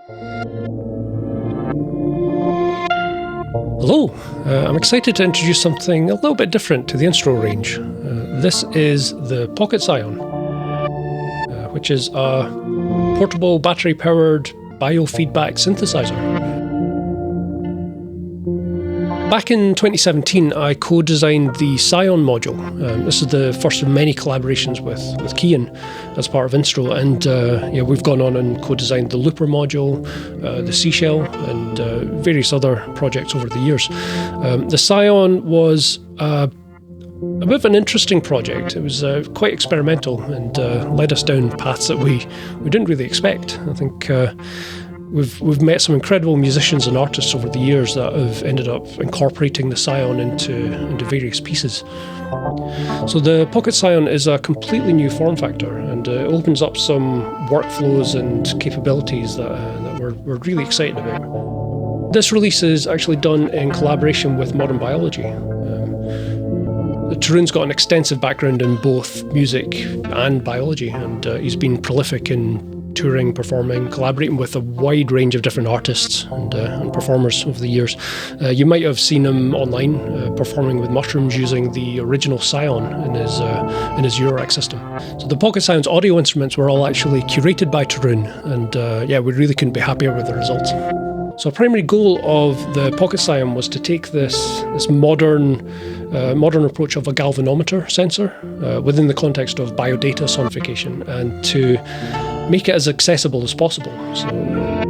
Hello, I'm excited to introduce something a little bit different to the Instruō range. This is the Pocket SCÍON, which is a portable battery-powered biofeedback synthesizer. Back in 2017, I co-designed the SCÍON module. This is the first of many collaborations with Kian as part of Instruō, and we've gone on and co-designed the looper module, the seashell, and various other projects over the years. The SCÍON was a bit of an interesting project. It was quite experimental and led us down paths that we didn't really expect. I think we've met some incredible musicians and artists over the years that have ended up incorporating the SCÍON into various pieces. So the Pocket SCÍON is a completely new form factor, and it opens up some workflows and capabilities that we're really excited about. This release is actually done in collaboration with Modern Biology. Tarun's got an extensive background in both music and biology, and he's been prolific in touring, performing, collaborating with a wide range of different artists and performers over the years. You might have seen him online performing with mushrooms using the original SCÍON in his Eurorack system. So the Pocket SCÍON's audio instruments were all actually curated by Tarun, and we really couldn't be happier with the results. So a primary goal of the Pocket SCÍON was to take this modern approach of a galvanometer sensor within the context of biodata sonification, and to make it as accessible as possible. So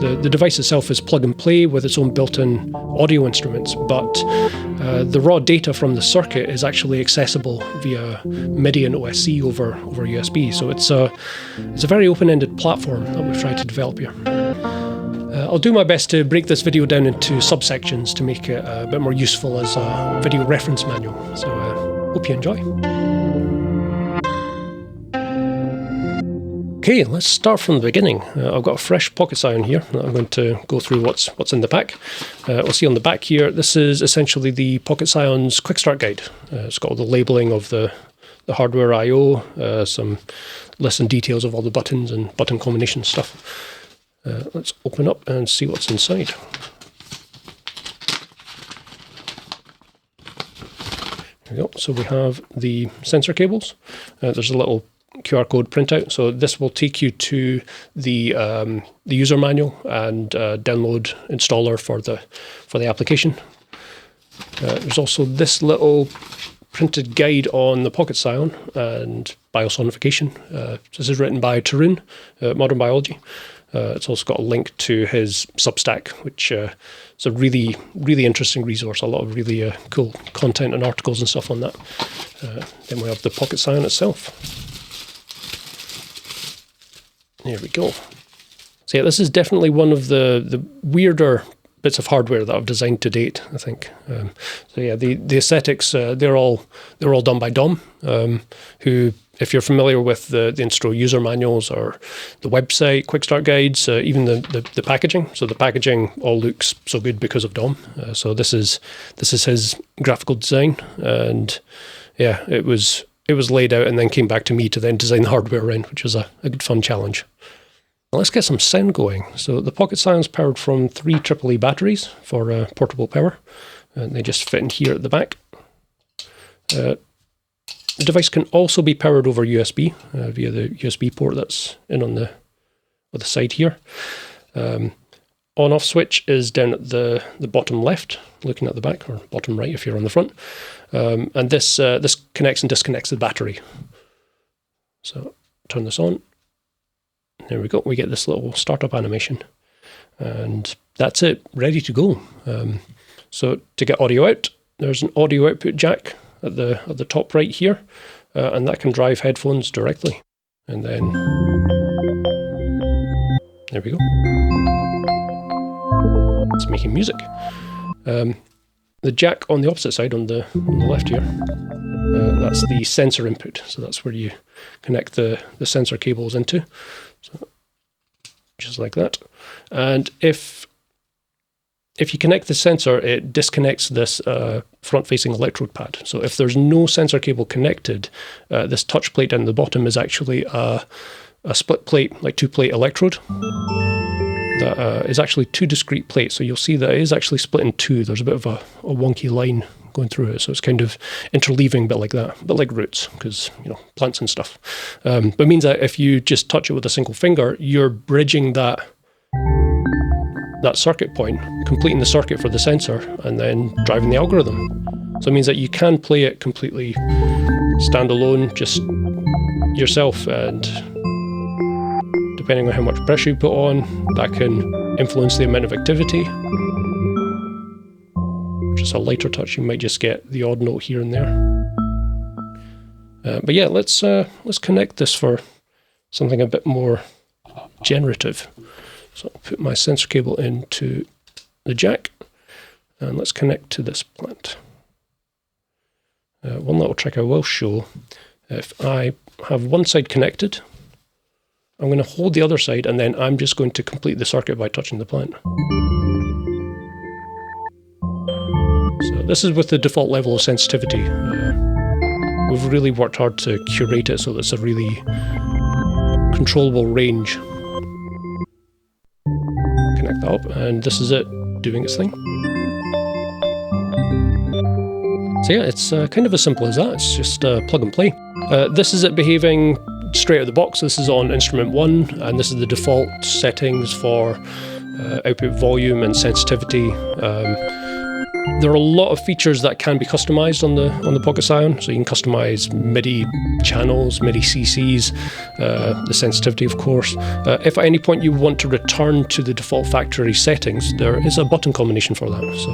the device itself is plug and play with its own built-in audio instruments, but the raw data from the circuit is actually accessible via MIDI and OSC over USB. So it's a very open-ended platform that we've tried to develop here. I'll do my best to break this video down into subsections to make it a bit more useful as a video reference manual. So hope you enjoy. Okay, let's start from the beginning. I've got a fresh Pocket SCÍON here that I'm going to go through what's in the pack. We'll see on the back here, this is essentially the Pocket SCÍON's quick start guide. It's got all the labelling of the hardware I/O, some lists and details of all the buttons and button combination stuff. Let's open up and see what's inside. There we go. So we have the sensor cables. There's a little QR code printout, so this will take you to the user manual and download installer for the application. There's also this little printed guide on the Pocket SCÍON and biosonification. This is written by Tarun, Modern Biology. It's also got a link to his Substack, which is a really, really interesting resource. A lot of really cool content and articles and stuff on that. Then we have the Pocket SCÍON itself. There we go. So yeah, this is definitely one of the weirder bits of hardware that I've designed to date, I think. So yeah, the aesthetics, they're all done by Dom, who, if you're familiar with the Instruō user manuals or the website, quick start guides, even the packaging. So the packaging all looks so good because of Dom. So this is his graphical design, and yeah, it was laid out and then came back to me to then design the hardware around, which was a good fun challenge. Now let's get some sound going. So the Pocket SCÍON is powered from 3 AAA batteries for portable power, and they just fit in here at the back. The device can also be powered over USB via the USB port that's in on the side here. On-off switch is down at the bottom left, looking at the back, or bottom right if you're on the front. And this connects and disconnects the battery. So turn this on. There we go. We get this little startup animation, and that's it, ready to go. So to get audio out, there's an audio output jack at the top right here, and that can drive headphones directly. And then there we go. It's making music. The jack on the opposite side, on the left here, that's the sensor input. So that's where you connect the sensor cables into. So just like that. And if you connect the sensor, it disconnects this front-facing electrode pad. So if there's no sensor cable connected, this touch plate down the bottom is actually a split plate, like 2-plate electrode. that is actually 2 discrete plates. So you'll see that it is actually split in 2. There's a bit of a wonky line going through it, so it's kind of interleaving, a bit like that, a bit like roots, because, you know, plants and stuff. But it means that if you just touch it with a single finger, you're bridging that circuit point, completing the circuit for the sensor, and then driving the algorithm. So it means that you can play it completely standalone, just yourself, and depending on how much pressure you put on, that can influence the amount of activity. Just a lighter touch, you might just get the odd note here and there. But yeah, let's connect this for something a bit more generative. So I'll put my sensor cable into the jack, and let's connect to this plant. One little trick I will show, if I have one side connected, I'm going to hold the other side, and then I'm just going to complete the circuit by touching the plant. So this is with the default level of sensitivity. We've really worked hard to curate it so that it's a really controllable range. Connect that up, and this is it doing its thing. So yeah, it's kind of as simple as that. It's just plug and play. This is it behaving straight out of the box. This is on instrument 1, and this is the default settings for output volume and sensitivity. There are a lot of features that can be customized on the Pocket SCÍON. So you can customize MIDI channels, MIDI CCs, the sensitivity, of course. If at any point you want to return to the default factory settings, there is a button combination for that. So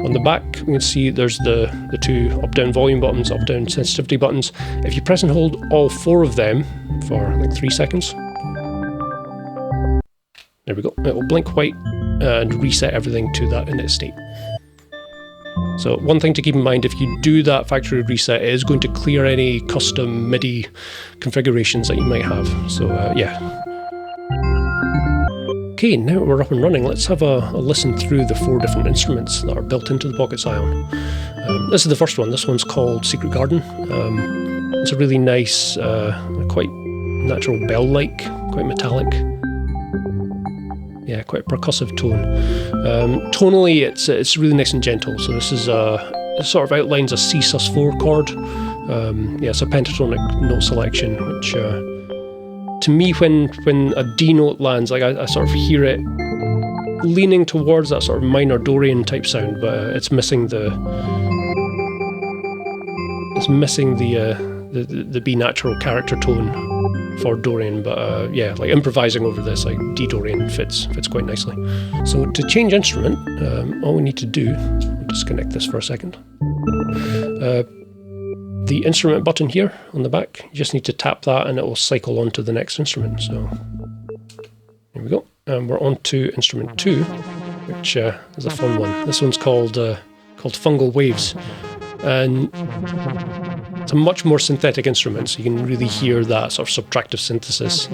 on the back, we can see there's the 2 up-down volume buttons, up-down sensitivity buttons. If you press and hold all 4 of them for like 3 seconds, there we go. It will blink white and reset everything to that init state. So one thing to keep in mind, if you do that factory reset, it is going to clear any custom MIDI configurations that you might have. So yeah. Okay, now we're up and running. Let's have a listen through the 4 different instruments that are built into the Pocket SCÍON. This is the first one. This one's called Secret Garden. It's a really nice, quite natural bell-like, quite metallic. Yeah, quite a percussive tone. Tonally, it's really nice and gentle. So this is it sort of outlines a C sus4 chord. Yeah, it's a pentatonic note selection, which to me, when a D note lands, like I sort of hear it leaning towards that sort of minor Dorian type sound, but it's missing the B natural character tone for Dorian, but yeah, like improvising over this, like D Dorian fits quite nicely. So to change instrument, all we need to do, I'll disconnect this for a second. The instrument button here on the back, you just need to tap that and it will cycle on to the next instrument. So here we go, and we're on to instrument 2, which is a fun one. This one's called Fungal Waves, and it's a much more synthetic instrument, so you can really hear that sort of subtractive synthesis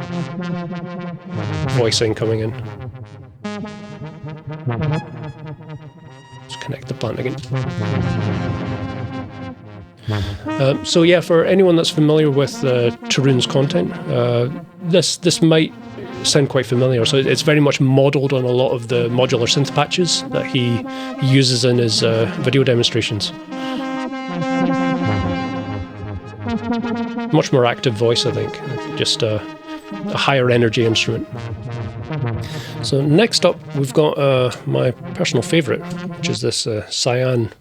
voicing coming in. Let's connect the plant again. So yeah, for anyone that's familiar with Tarun's content, this might sound quite familiar. So it's very much modelled on a lot of the modular synth patches that he uses in his video demonstrations. Much more active voice, I think. Just a higher energy instrument. So next up, we've got my personal favourite, which is this cyan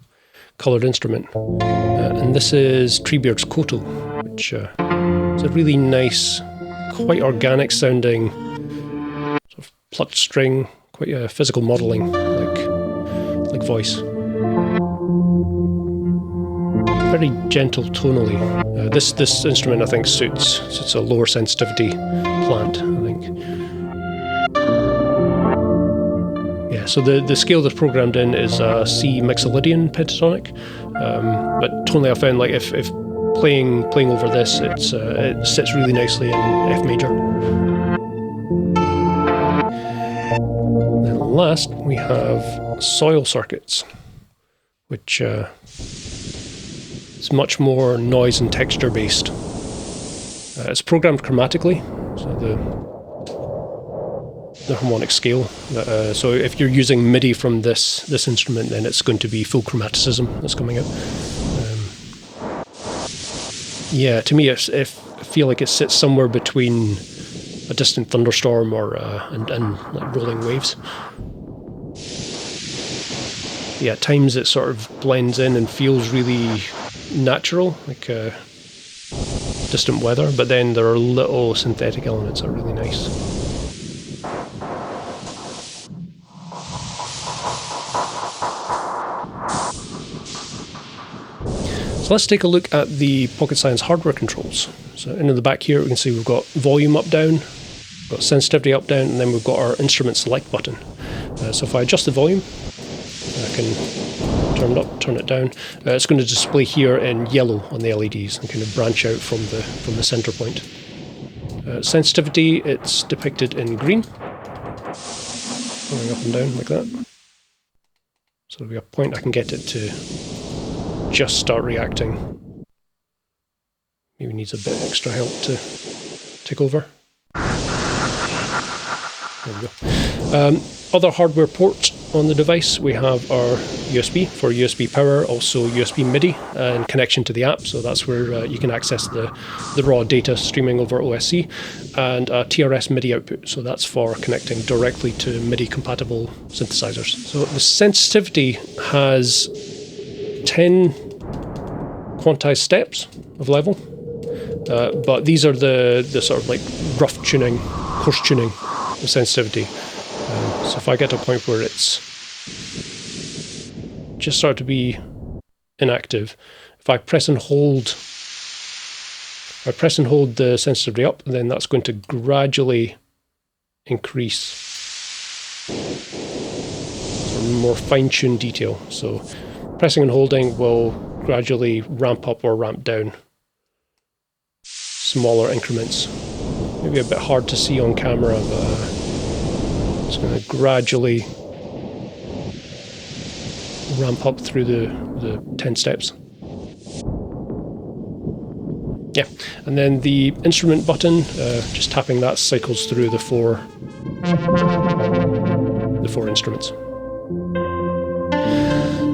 coloured instrument. And this is Treebeard's Koto, which is a really nice, quite organic sounding, sort of plucked string, quite physical modelling like voice. Very gentle tonally. This instrument, I think, suits a lower sensitivity plant, I think. Yeah, so the scale that's programmed in is C Mixolydian pentatonic, but tonally I found like if playing over this, it sits really nicely in F major. Then last we have soil circuits, which it's much more noise and texture based. It's programmed chromatically, so harmonic scale. So if you're using MIDI from this instrument, then it's going to be full chromaticism that's coming out. Yeah, to me, I feel like it sits somewhere between a distant thunderstorm or and like rolling waves. Yeah, at times it sort of blends in and feels really natural, like distant weather, but then there are little synthetic elements that are really nice. So let's take a look at the Pocket SCÍON hardware controls. So in the back here we can see we've got volume up down, we've got sensitivity up down, and then we've got our instrument select button. So if I adjust the volume, I can turn it up, turn it down. It's going to display here in yellow on the LEDs and kind of branch out from the center point. Sensitivity, it's depicted in green, going up and down like that. So there'll be a point I can get it to just start reacting. Maybe needs a bit extra help to take over. There we go. Other hardware ports on the device, we have our USB for USB power, also USB MIDI and connection to the app, so that's where you can access the raw data streaming over OSC, and a TRS MIDI output, so that's for connecting directly to MIDI compatible synthesizers. So the sensitivity has 10 quantized steps of level, but these are the sort of like rough tuning, coarse tuning of sensitivity. So if I get to a point where it's just started to be inactive, if I press and hold the sensitivity up, then that's going to gradually increase, sort of more fine-tuned detail. So pressing and holding will gradually ramp up or ramp down smaller increments. Maybe a bit hard to see on camera, but it's going to gradually ramp up through the 10 steps. Yeah, and then the instrument button, just tapping that cycles through the four instruments.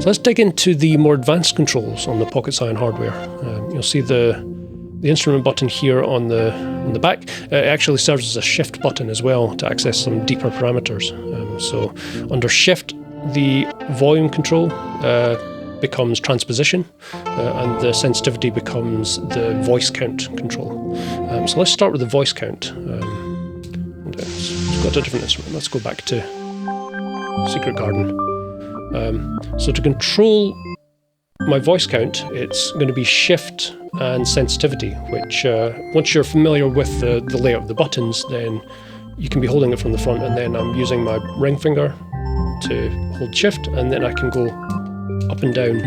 So let's dig into the more advanced controls on the Pocket SCÍON hardware. You'll see the instrument button here on the back. It actually serves as a shift button as well to access some deeper parameters. So under shift, the volume control becomes transposition, and the sensitivity becomes the voice count control. So let's start with the voice count. It's got a different instrument. Let's go back to Secret Garden. So to control my voice count, it's going to be shift and sensitivity, which once you're familiar with the layout of the buttons, then you can be holding it from the front, and then I'm using my ring finger to hold shift, and then I can go up and down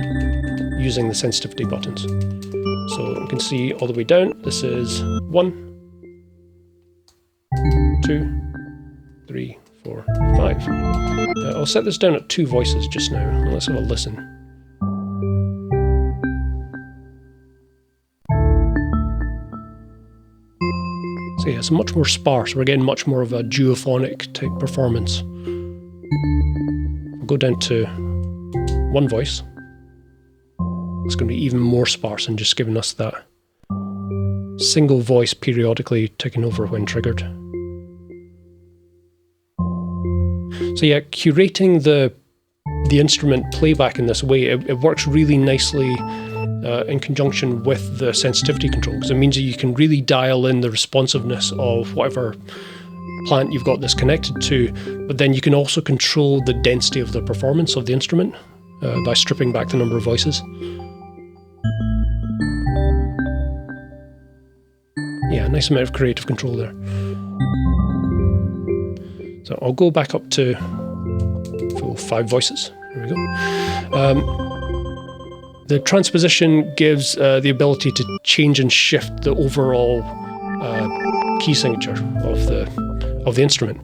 using the sensitivity buttons. So you can see all the way down, this is 1, 2, 3, 4, 5. I'll set this down at 2 voices just now. Let's have a listen. So yeah, it's much more sparse. We're getting much more of a duophonic type performance. We'll go down to 1 voice. It's going to be even more sparse and just giving us that single voice periodically taking over when triggered. So yeah, curating the instrument playback in this way, it works really nicely in conjunction with the sensitivity control, because it means that you can really dial in the responsiveness of whatever plant you've got this connected to, but then you can also control the density of the performance of the instrument by stripping back the number of voices. Yeah, nice amount of creative control there. So I'll go back up to full 5 voices. There we go. The transposition gives the ability to change and shift the overall key signature of the instrument.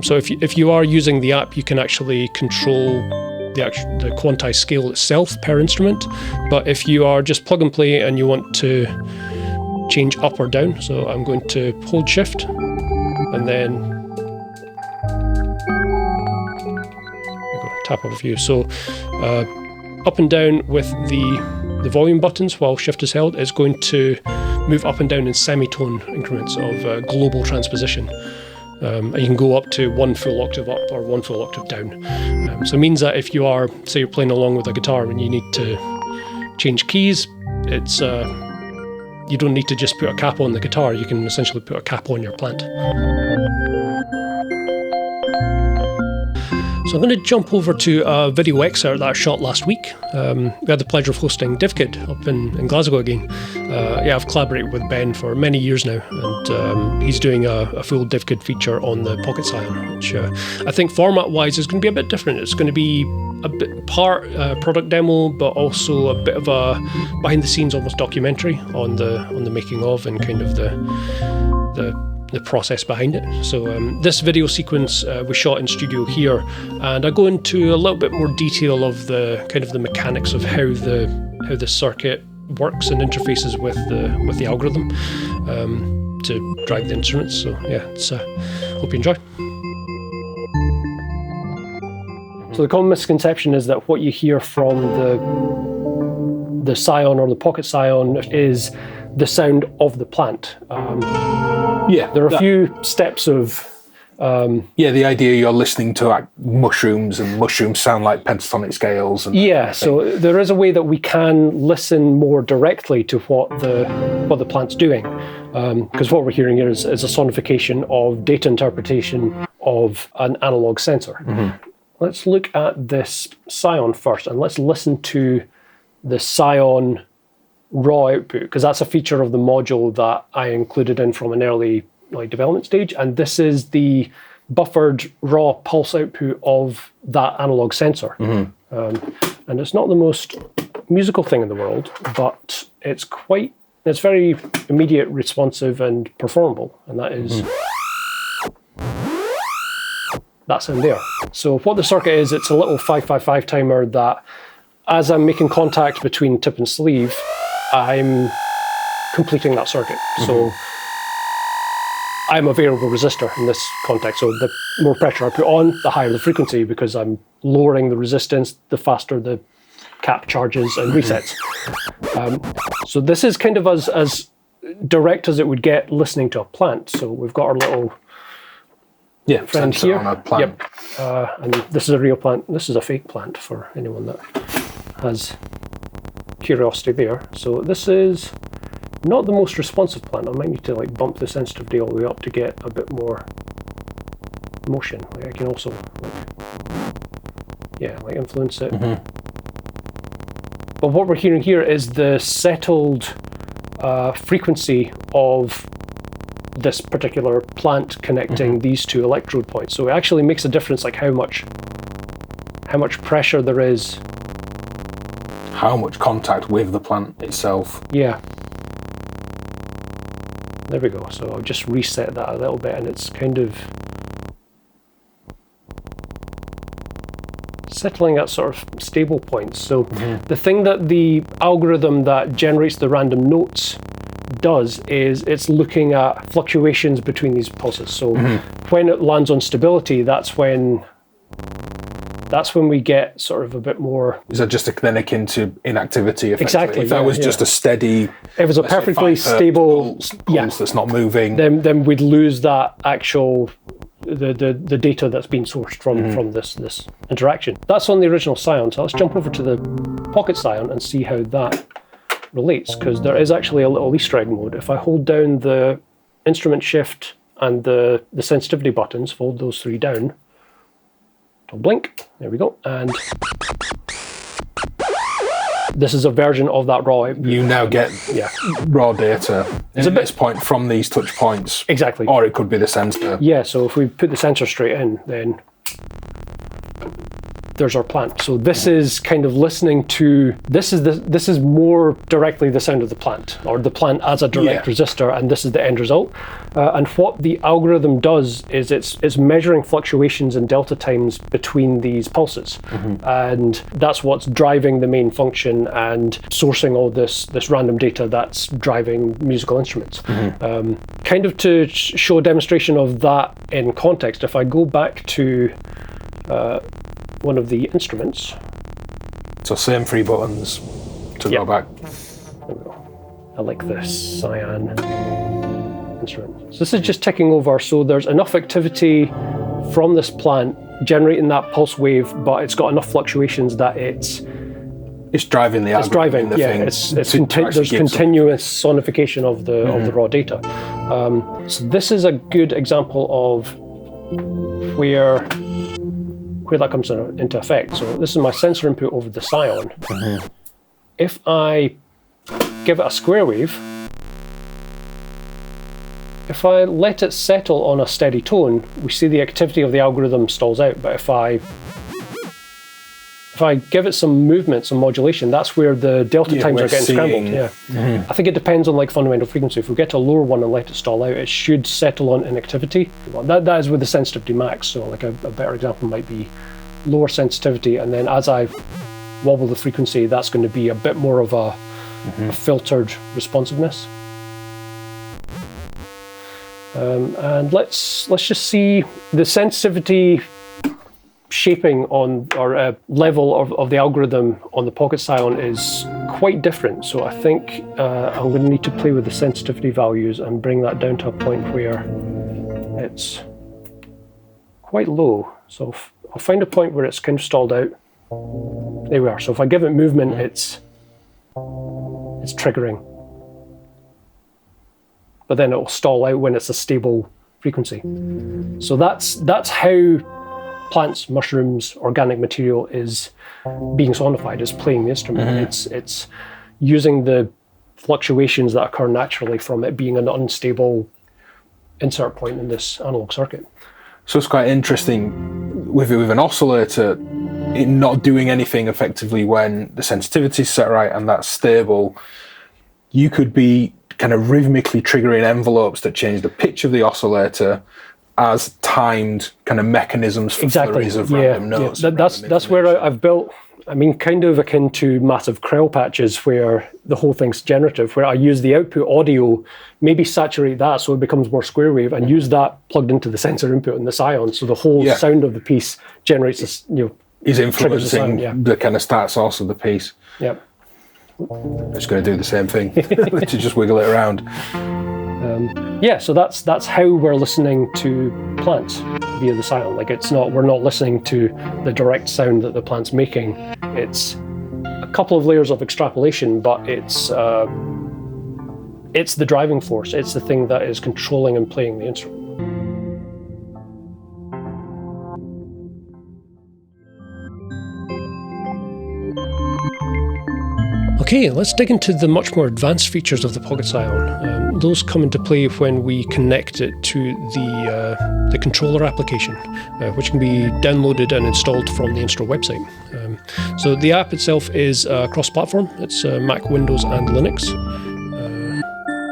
So if you are using the app, you can actually control the quantized scale itself per instrument. But if you are just plug and play and you want to change up or down, so I'm going to hold shift and then tap overview. So up and down with the volume buttons while shift is held, it's going to move up and down in semitone increments of global transposition. And you can go up to 1 full octave up or 1 full octave down. So it means that if you are, say you're playing along with a guitar and you need to change keys, it's you don't need to just put a cap on the guitar, you can essentially put a cap on your plant. So I'm going to jump over to a video excerpt that I shot last week. We had the pleasure of hosting DivKid up in Glasgow again. I've collaborated with Ben for many years now, and he's doing a full DivKid feature on the Pocket SCÍON, which I think format-wise is going to be a bit different. It's going to be a bit part product demo, but also a bit of a behind-the-scenes almost documentary on the making of and kind of the process behind it. So this video sequence was shot in studio here, and I go into a little bit more detail of the kind of the mechanics of how the circuit works and interfaces with the algorithm to drive the instruments. So yeah, hope you enjoy. So the common misconception is that what you hear from the SCÍON or the Pocket SCÍON is the sound of the plant. There are a few steps of... the idea you're listening to like mushrooms, and mushrooms sound like pentatonic scales. And so there is a way that we can listen more directly to what the plant's doing. Because what we're hearing here is a sonification of data interpretation of an analog sensor. Mm-hmm. Let's look at this SCÍON first, and let's listen to the SCÍON raw output, because that's a feature of the module that I included in from an early development stage, and this is the buffered raw pulse output of that analog sensor. Mm-hmm. And it's not the most musical thing in the world, but it's very immediate, responsive, and performable, and that is that sound there. So what the circuit is, it's a little 555 timer that, as I'm making contact between tip and sleeve, I'm completing that circuit. Mm-hmm. So I'm a variable resistor in this context. So the more pressure I put on, the higher the frequency, because I'm lowering the resistance, the faster the cap charges and resets. So this is kind of as direct as it would get listening to a plant. So we've got our little friend here. On a plant. Yep. And this is a real plant. This is a fake plant for anyone that has curiosity there. So this is not the most responsive plant. I might need to bump the sensitivity all the way up to get a bit more motion. I can also influence it. Mm-hmm. But what we're hearing here is the settled frequency of this particular plant connecting these two electrode points. So it actually makes a difference, like how much pressure there is. How much contact with the plant itself. Yeah. There we go. So I'll just reset that a little bit, and it's kind of settling at sort of stable points. So the thing that the algorithm that generates the random notes does is it's looking at fluctuations between these pulses. So when it lands on stability, that's when we get sort of a bit more... Is that just then akin to inactivity, effectively? Exactly. If that was just a steady... If it was a perfectly stable pulse that's not moving... Then we'd lose that actual... the data that's been sourced from this interaction. That's on the original SCÍON, so let's jump over to the Pocket SCÍON and see how that relates, because there is actually a little Easter egg mode. If I hold down the instrument shift and the sensitivity buttons, hold those three down, it'll blink, there we go, and this is a version of that raw output. You now get raw data at this point from these touch points. Exactly. Or it could be the sensor. Yeah, so if we put the sensor straight in, then there's our plant. So this is kind of listening to, this is more directly the sound of the plant, or the plant as a direct resistor, and this is the end result. And what the algorithm does is it's measuring fluctuations in delta times between these pulses. And that's what's driving the main function and sourcing all this random data that's driving musical instruments. Kind of to show a demonstration of that in context, if I go back to one of the instruments. So same 3 buttons to go back. I like this cyan instrument. So this is just ticking over, so there's enough activity from this plant generating that pulse wave, but it's got enough fluctuations that it's driving the algorithm. There's continuous sonification of the raw data. So this is a good example of where that comes into effect. So this is my sensor input over the scion. If I give it a square wave, if I let it settle on a steady tone, we see the activity of the algorithm stalls out. But if I give it some movement, some modulation, that's where the delta times are getting scrambled. I think it depends on like fundamental frequency. If we get a lower one and let it stall out, it should settle on inactivity. Well, that is with the sensitivity max. So like a better example might be lower sensitivity, and then as I wobble the frequency, that's going to be a bit more of a filtered responsiveness. And let's just see the sensitivity shaping on, or level of the algorithm on the Pocket SCÍON is quite different. So I think I'm going to need to play with the sensitivity values and bring that down to a point where it's quite low. So I'll find a point where it's kind of stalled out. There we are. So if I give it movement, it's triggering. But then it will stall out when it's a stable frequency. So that's how plants, mushrooms, organic material is being sonified, is playing the instrument. It's using the fluctuations that occur naturally from it being an unstable insert point in this analog circuit. So it's quite interesting with an oscillator, it not doing anything effectively when the sensitivity is set right and that's stable. You could be kind of rhythmically triggering envelopes that change the pitch of the oscillator as timed kind of mechanisms for flurries of random notes. That's where I've built, I mean, kind of akin to massive Krell patches where the whole thing's generative, where I use the output audio, maybe saturate that so it becomes more square wave, and use that plugged into the sensor input in the scion, so the whole sound of the piece generates this, is influencing the kind of start source of the piece. Yep. It's going to do the same thing, to just wiggle it around. So that's how we're listening to plants via the scion. Like we're not listening to the direct sound that the plant's making. It's a couple of layers of extrapolation, but it's the driving force. It's the thing that is controlling and playing the instrument. Okay, let's dig into the much more advanced features of the Pocket SCÍON. Those come into play when we connect it to the controller application, which can be downloaded and installed from the Instruō website. So the app itself is cross-platform. It's Mac, Windows and Linux.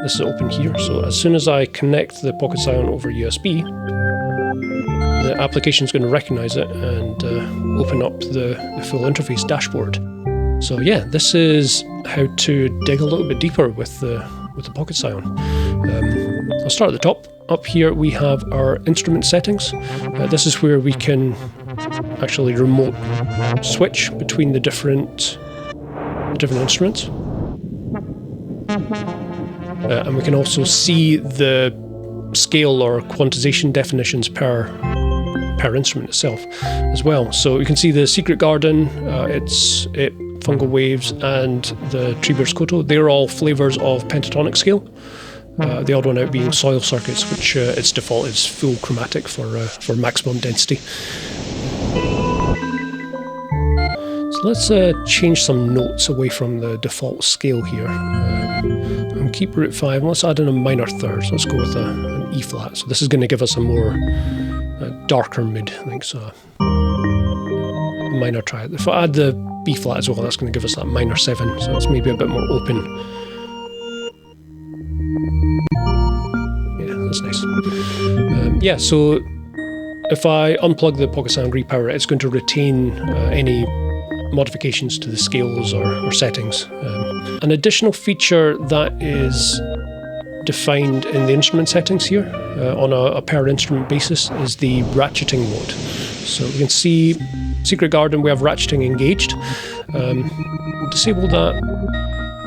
This is open here. So as soon as I connect the Pocket SCÍON over USB, the application is going to recognize it and open up the full interface dashboard. So yeah, this is how to dig a little bit deeper with the Pocket SCÍON. I'll start at the top. Up here we have our instrument settings. This is where we can actually remote switch between the different instruments. And we can also see the scale or quantization definitions per instrument itself as well. So you can see the Secret Garden, Fungal Waves and the Treebeard's Koto. They're all flavors of pentatonic scale. The odd one out being Soil Circuits, which its default is full chromatic for maximum density. So let's change some notes away from the default scale here. And keep root 5. Let's add in a minor third. So let's go with an E flat. So this is going to give us a more darker mood, I think. So minor triad. If I add the B flat as well, that's going to give us that minor 7. So it's maybe a bit more open. Yeah, that's nice. So if I unplug the Pocket SCÍON and repower it, it's going to retain any modifications to the scales or settings. An additional feature that is defined in the instrument settings here on a per instrument basis is the ratcheting mode. So we can see Secret Garden, we have ratcheting engaged. Disable that.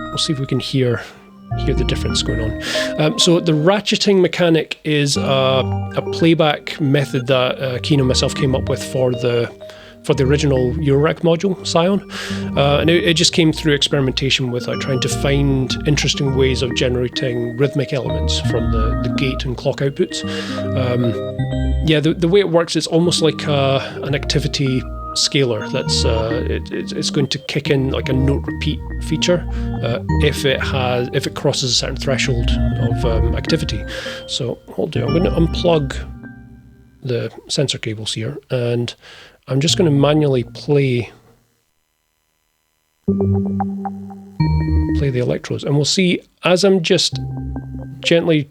We'll see if we can hear the difference going on. So the ratcheting mechanic is a playback method that Keen and myself came up with for the original Eurorack module, Scion. And it just came through experimentation with trying to find interesting ways of generating rhythmic elements from the gate and clock outputs. Yeah, the way it works, it's almost like an activity scaler that's it's going to kick in like a note repeat feature if it crosses a certain threshold of activity. So what I'll do, I'm going to unplug the sensor cables here, and I'm just going to manually play the electrodes, and we'll see as I'm just gently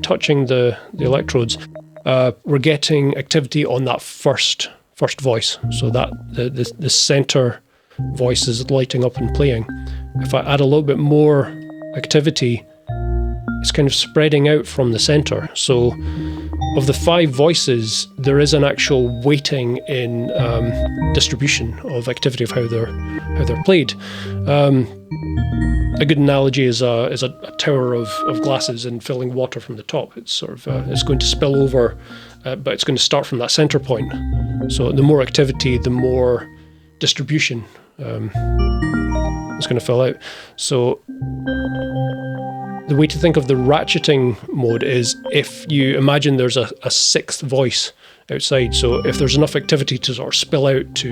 touching the electrodes, we're getting activity on that first voice, so that the center voice is lighting up and playing. If I add a little bit more activity, it's kind of spreading out from the center. So of the 5 voices, there is an actual weighting in distribution of activity of how they're played. A good analogy is a tower of glasses and filling water from the top. It's sort of it's going to spill over, but it's going to start from that center point. So the more activity, the more distribution is going to fill out. So the way to think of the ratcheting mode is if you imagine there's a 6th voice outside. So if there's enough activity to sort of spill out to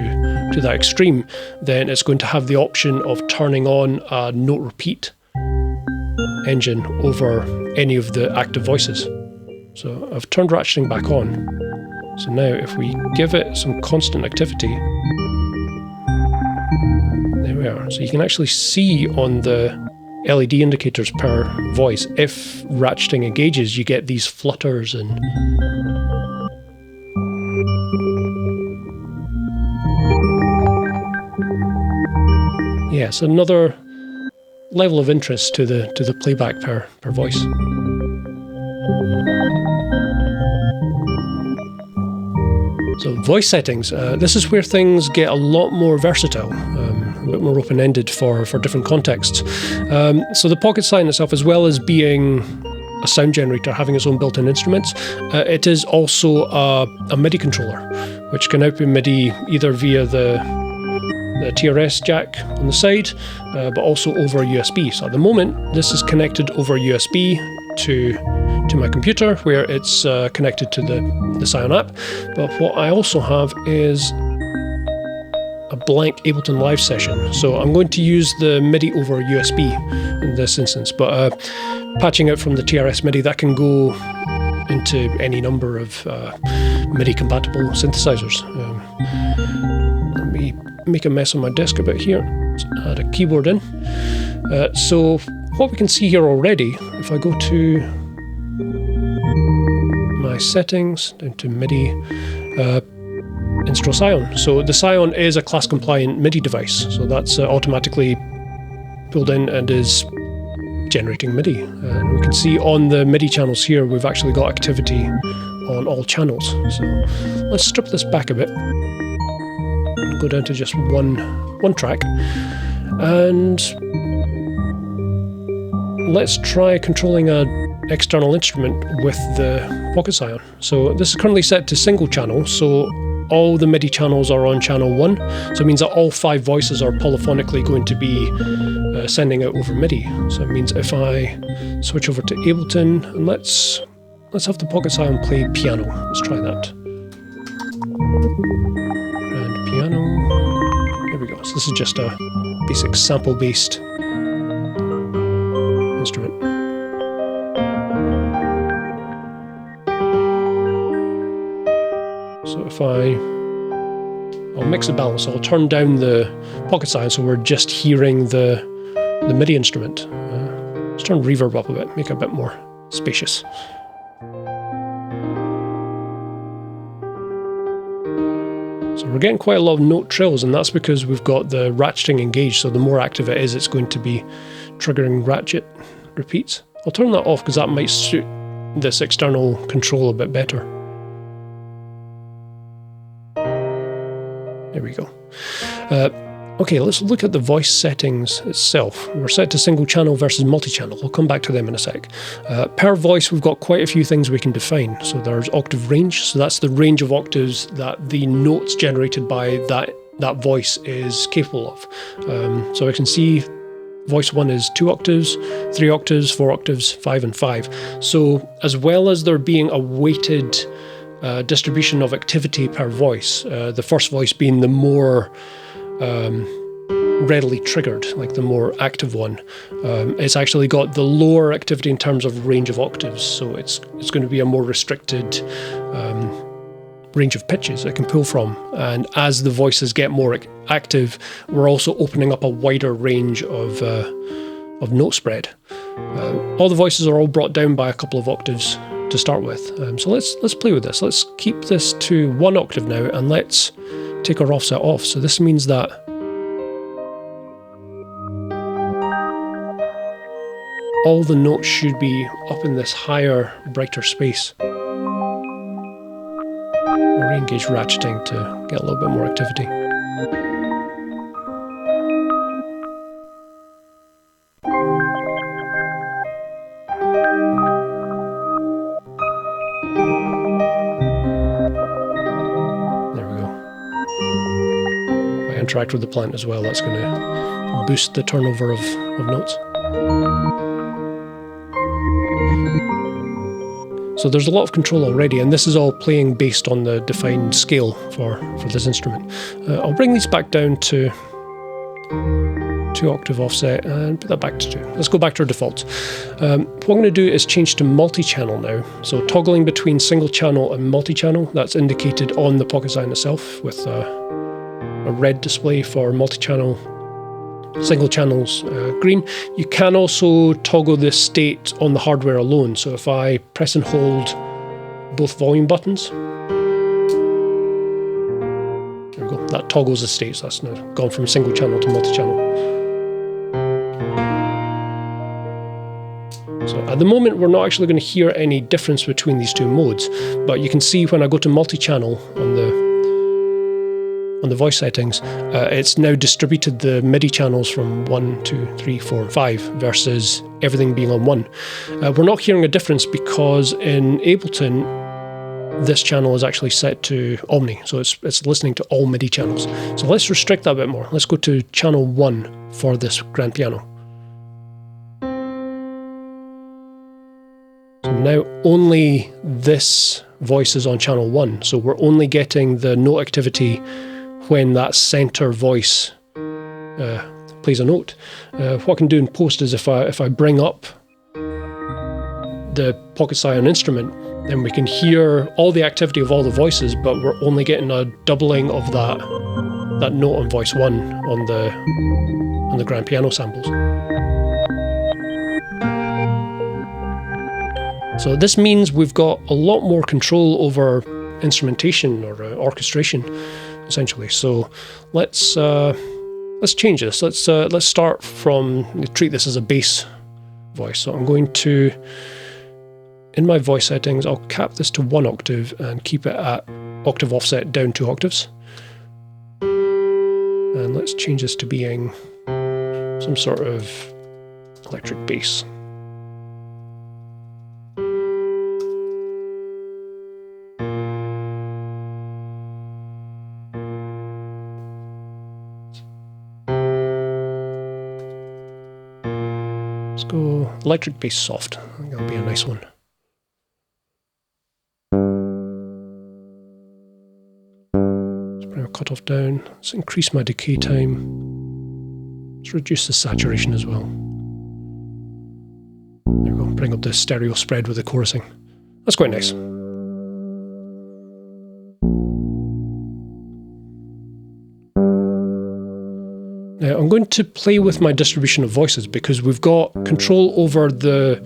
that extreme, then it's going to have the option of turning on a note repeat engine over any of the active voices. So I've turned ratcheting back on. So now if we give it some constant activity, there we are. So you can actually see on the LED indicators per voice, if ratcheting engages, you get these flutters and yeah, so another level of interest to the playback per voice. So voice settings, this is where things get a lot more versatile, a bit more open-ended for different contexts. So the Pocket SCÍON itself, as well as being a sound generator, having its own built-in instruments, it is also a MIDI controller, which can output MIDI either via the TRS jack on the side, but also over USB. So at the moment, this is connected over USB to my computer, where it's connected to the SCÍON app. But what I also have is a blank Ableton Live session. So I'm going to use the MIDI over USB in this instance, but patching out from the TRS MIDI, that can go into any number of MIDI compatible synthesizers. Let me make a mess on my desk a bit here. Let's add a keyboard in. So what we can see here already, if I go to my settings, down to MIDI, Instruō. So the SCÍON is a class compliant MIDI device, so that's automatically pulled in and is generating MIDI. And we can see on the MIDI channels here, we've actually got activity on all channels. So let's strip this back a bit, go down to just one track, and let's try controlling an external instrument with the Pocket SCÍON. So this is currently set to single channel, so all the MIDI channels are on channel 1, so it means that all 5 voices are polyphonically going to be sending out over MIDI. So it means if I switch over to Ableton, and let's have the Pocket SCÍON play piano. Let's try that. And piano. There we go. So this is just a basic sample-based instrument. So if I'll mix the balance, so I'll turn down the Pocket SCÍON so we're just hearing the MIDI instrument. Let's turn reverb up a bit, make it a bit more spacious. So we're getting quite a lot of note trills, and that's because we've got the ratcheting engaged, so the more active it is, it's going to be triggering ratchet repeats. I'll turn that off because that might suit this external control a bit better. There we go. Okay, let's look at the voice settings itself. We're set to single channel versus multi-channel. I'll come back to them in a sec. Per voice, we've got quite a few things we can define. So there's octave range. So that's the range of octaves that the notes generated by that voice is capable of. So I can see voice 1 is 2 octaves, 3 octaves, 4 octaves, 5 and 5. So as well as there being a weighted distribution of activity per voice, the first voice being the more readily triggered, like the more active one, it's actually got the lower activity in terms of range of octaves, so it's going to be a more restricted range of pitches it can pull from. And as the voices get more active, we're also opening up a wider range of note spread. All the voices are all brought down by a couple of octaves to start with. So let's play with this. Let's keep this to 1 octave now, and let's take our offset off. So this means that all the notes should be up in this higher, brighter space. I'll re-engage ratcheting to get a little bit more activity. Interact with the plant as well, that's going to boost the turnover of notes. So there's a lot of control already, and this is all playing based on the defined scale for this instrument. I'll bring these back down to 2 octave offset and put that back to 2. Let's go back to our defaults. What I'm going to do is change to multi-channel now. So toggling between single channel and multi-channel, that's indicated on the Pocket SCÍON itself with a red display for multi-channel, single channels green. You can also toggle this state on the hardware alone. So if I press and hold both volume buttons, there we go, that toggles the states. That's now gone from single channel to multi-channel. So at the moment we're not actually going to hear any difference between these two modes, but you can see when I go to multi-channel on the voice settings, it's now distributed the MIDI channels from 1, 2, 3, 4, and 5 versus everything being on 1. We're not hearing a difference because in Ableton, this channel is actually set to Omni, so it's listening to all MIDI channels. So let's restrict that a bit more. Let's go to channel 1 for this grand piano. So now only this voice is on channel 1, so we're only getting the note activity when that center voice plays a note. What I can do in post is if I bring up the Pocket SCÍON instrument, then we can hear all the activity of all the voices, but we're only getting a doubling of that note on voice 1 on the grand piano samples. So this means we've got a lot more control over instrumentation or orchestration, essentially. So let's change this. Let's start from, treat this as a bass voice. So I'm going to, in my voice settings, I'll cap this to 1 octave and keep it at octave offset down 2 octaves. And let's change this to being some sort of electric bass. Let's go electric bass soft. I think that'll be a nice one. Let's bring our cutoff down. Let's increase my decay time. Let's reduce the saturation as well. There we go. Bring up the stereo spread with the chorusing. That's quite nice. Now I'm going to play with my distribution of voices because we've got control over the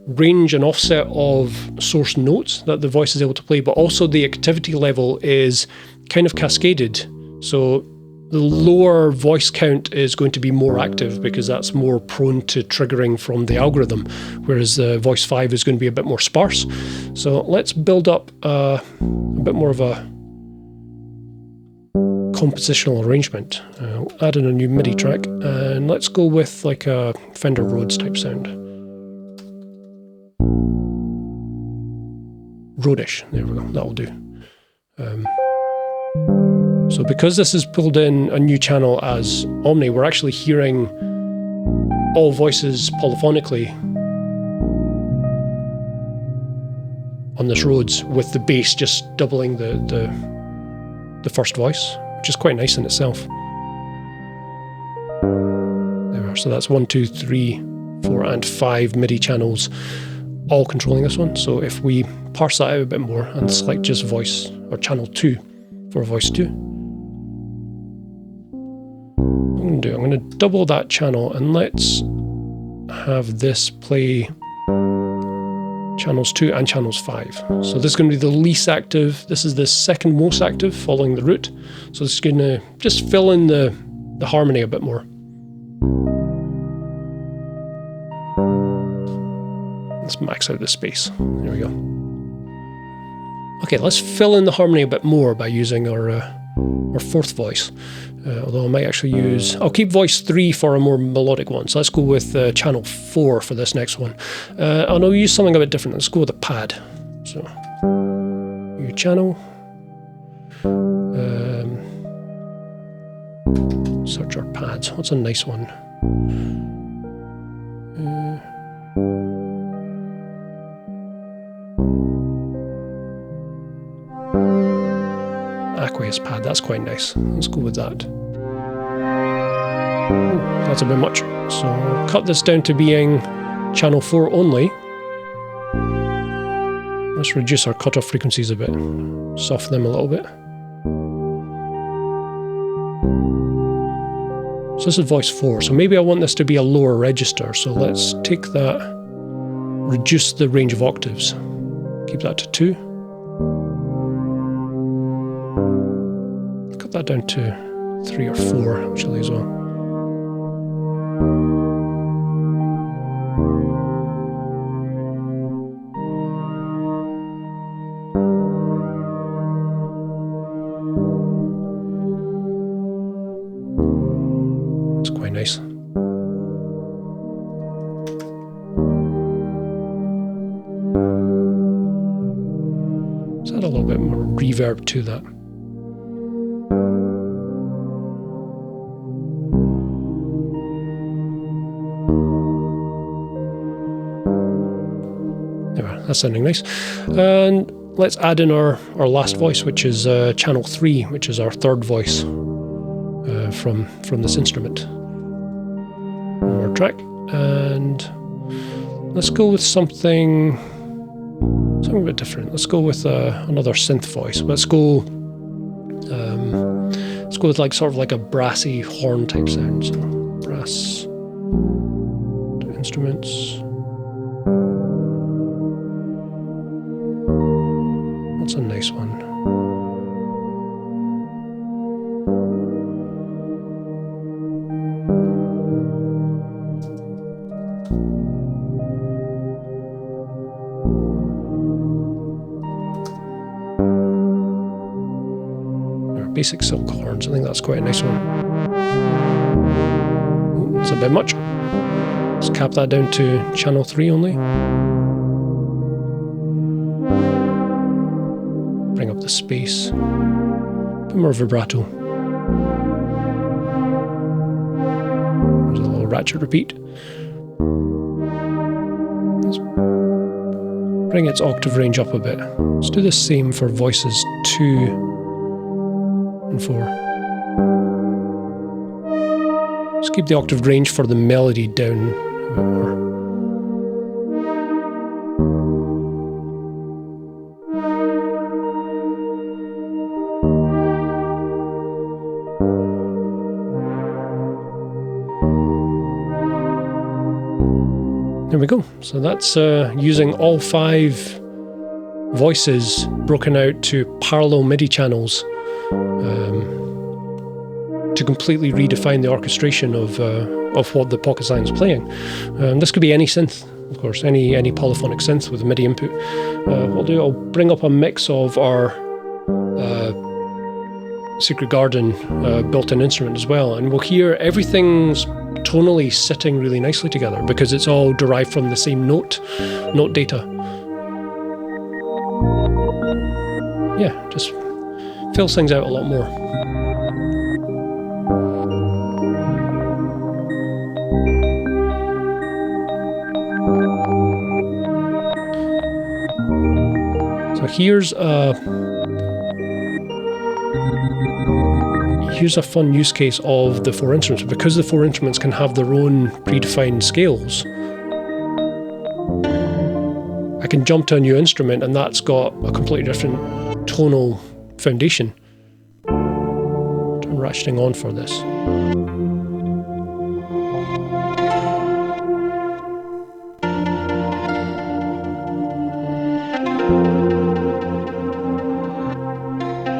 range and offset of source notes that the voice is able to play, but also the activity level is kind of cascaded. So lower voice count is going to be more active because that's more prone to triggering from the algorithm, whereas the voice 5 is going to be a bit more sparse. So let's build up a bit more of a compositional arrangement. Add in a new MIDI track, and let's go with like a Fender Rhodes type sound. Rhodish, there we go, that'll do. So because this is pulled in a new channel as Omni, we're actually hearing all voices polyphonically on this Rhodes, with the bass just doubling the first voice, which is quite nice in itself. There we are. So that's 1, 2, 3, 4, and 5 MIDI channels, all controlling this one. So if we parse that out a bit more and select just voice or channel 2 for voice 2. I'm going to double that channel, and let's have this play channels 2 and channels 5. So this is going to be the least active. This is the second most active following the root. So this is going to just fill in the harmony a bit more. Let's max out the space. There we go. Okay, let's fill in the harmony a bit more by using our fourth voice. Although I might actually use... I'll keep voice 3 for a more melodic one. So let's go with channel 4 for this next one. And I'll use something a bit different. Let's go with a pad. So, new channel. Search our pads. What's a nice one? Aqueous pad, that's quite nice. Let's go with that. Ooh, that's a bit much. So cut this down to being channel 4 only. Let's reduce our cutoff frequencies a bit. Soften them a little bit. So this is voice 4. So maybe I want this to be a lower register. So let's take that, reduce the range of octaves. Keep that to 2. Cut that down to 3 or 4 actually as well. It's quite nice. Let's add a little bit more reverb to that. That's sounding nice. And let's add in our last voice, which is channel 3, which is our third voice from this instrument. One more track, and let's go with something a bit different. Let's go with another synth voice. Let's go with like sort of like a brassy horn type sound. So brass instruments. That's a nice one. Our basic silk horns, I think that's quite a nice one. Ooh, that's a bit much. Let's cap that down to channel 3 only. Bring up the space, a bit more vibrato. There's a little ratchet repeat. Let's bring its octave range up a bit. Let's do the same for voices 2 and 4. Let's keep the octave range for the melody down a bit more. There we go. So that's using all 5 voices broken out to parallel MIDI channels to completely redefine the orchestration of what the Pocket SCÍON is playing. This could be any synth, of course, any polyphonic synth with a MIDI input. What I'll do, I'll bring up a mix of our Secret Garden built-in instrument as well, and we'll hear everything's tonally sitting really nicely together because it's all derived from the same note data. Yeah, just fills things out a lot more. So here's a fun use case of the 4 instruments. Because the 4 instruments can have their own predefined scales, I can jump to a new instrument and that's got a completely different tonal foundation. Turn ratcheting on for this.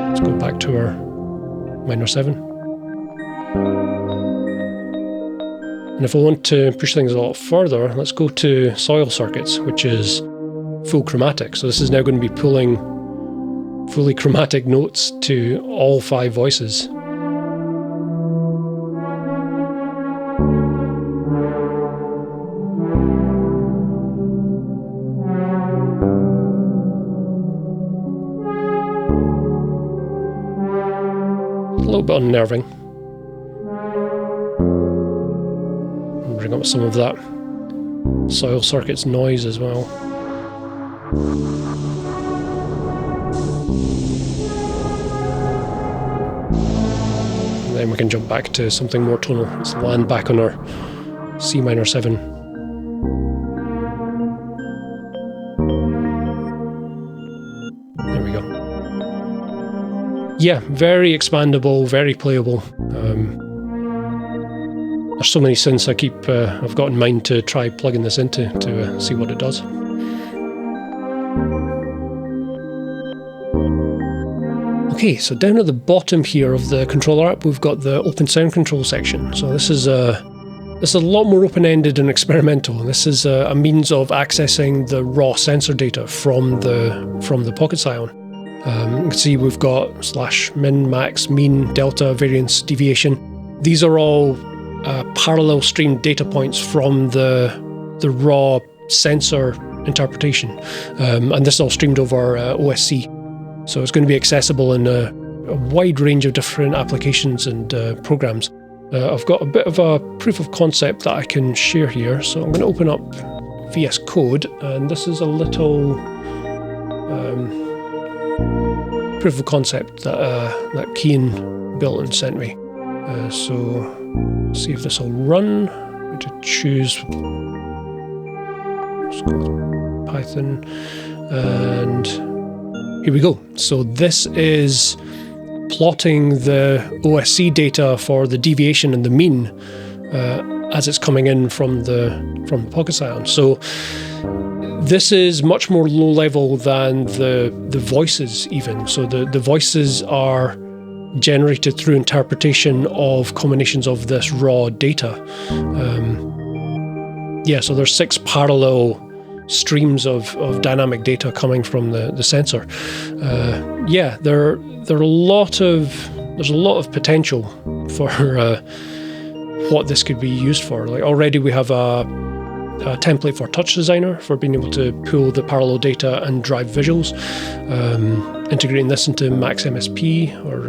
Let's go back to our minor 7. And if I want to push things a lot further, let's go to soil circuits, which is full chromatic. So this is now going to be pulling fully chromatic notes to all 5 voices. A little bit unnerving. And bring up some of that soil circuits noise as well. And then we can jump back to something more tonal. Let's land back on our C minor 7. There we go. Yeah, very expandable, very playable. There's so many synths I've got in mind to try plugging this into to see what it does. Okay, so down at the bottom here of the controller app, we've got the open sound control section. So this is a lot more open-ended and experimental. This is a means of accessing the raw sensor data from the Pocket SCÍON. You can see we've got / min, max, mean, delta, variance, deviation. These are all parallel stream data points from the raw sensor interpretation, and this is all streamed over OSC. So it's going to be accessible in a wide range of different applications and programs. I've got a bit of a proof of concept that I can share here. So I'm going to open up VS Code, and this is a little proof of concept that Kian built and sent me. So see if this will run. I'm going to choose Python, and here we go. So this is plotting the OSC data for the deviation and the mean as it's coming in from the Pocket SCÍON. So this is much more low level than the voices even. So the voices are generated through interpretation of combinations of this raw data. So there's 6 parallel streams of dynamic data coming from the sensor. There's a lot of potential for what this could be used for. Like already we have a template for Touch Designer for being able to pull the parallel data and drive visuals. Integrating this into Max MSP or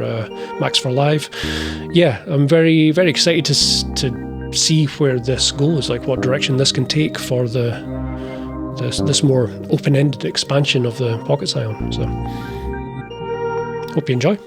Max for Live. Yeah, I'm very, very excited to see where this goes, like what direction this can take for this more open-ended expansion of the Pocket SCÍON. So, hope you enjoy.